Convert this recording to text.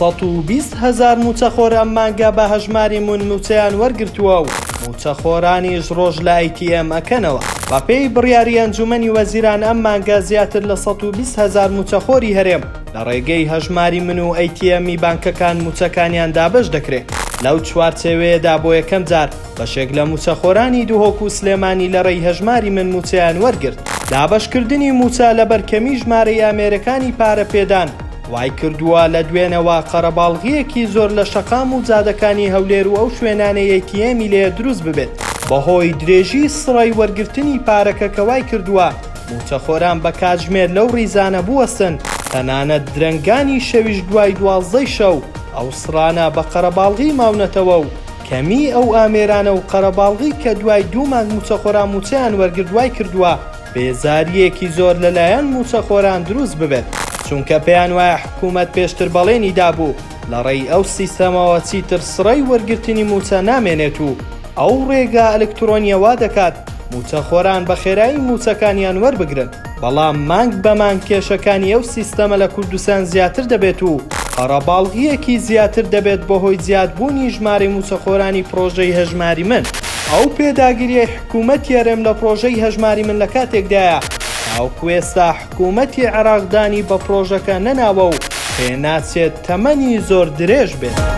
120,000 موچەخۆر ئەم مانگە بە هەژماری موچەیان وەرگرتووە و موچەخۆرانیش ڕۆژ لە ATM ئەکەنەوە. بەپێی بڕیاری ئەنجومەنی وەزیران ئەم مانگە زیاتر لە 120,000 موچەخۆری هەرێم لە ڕێگەی هەژماری من و ATMی بانکەکان موچەکانیان دابەش دەکرێت. لەو چوارچێوەیەدا بۆ یەکەم جار بەشێک لە موچەخۆرانی دووهۆک و سلێمانی لە ڕێی هەژماری من موچەیان وەرگرت. دابەشکردنی موچە لە بەرکەمی ژمارەی ئامێرەکانی پارە پێدان وای کردووە لە دوێنەوە قەرەباڵغیەکی زۆر لە شەقام و جادەکانی هەولێر و ئەو شوێنانەی ATMی لێ دروست ببێت. بەهۆی درێژی سڕای وەرگرتنی پارەکە کەوای کردووە موچەخۆران بە کاتژمێر لەو ڕیزانە بوەستن، تەنانەت درەنگانی شەویش دوای 12 شەو ئەو سڕانە بە قەرەباڵغی ماونەتەوە و کەمی ئەو ئامێرانە و قەرەباڵغی کە دوای 2 مانگ موچەخۆران موچەیان وەرگردوای کردووە بێزاریەکی زۆر لەلایەن موچەخۆران دروست ببێت، چونکە پێیان وایە حکوومەت پێشتر بەڵێنی دابوو لە ڕێی ئەو سیستەمەوە چیتر سڕای وەرگرتنی موچە نامێنێت و ئەو ڕێگە ئەلکترۆنیەوە دەکات موچەخۆران بە خێرایی موچەکانیان وەربگرن. بەڵام مانگ بە مانگ کێشەکانی ئەو سیستەمە لە کوردستان زیاتر دەبێت و قەرەباڵغیەکی زیاتر دەبێت بەهۆی زیادبوونی ژمارەی موچەخۆرانی پرۆژەی هەژماری من. ئەو پێداگیریە حکوومەتی هەرێم لە پرۆژەی هەژماری من لە کاتێکدایە تاوەکو ئێستا حکوومەتی عێراقدانی بە پرۆژەکە نەناوە و پێناچێت تەمەنی زۆر درێژ بێت.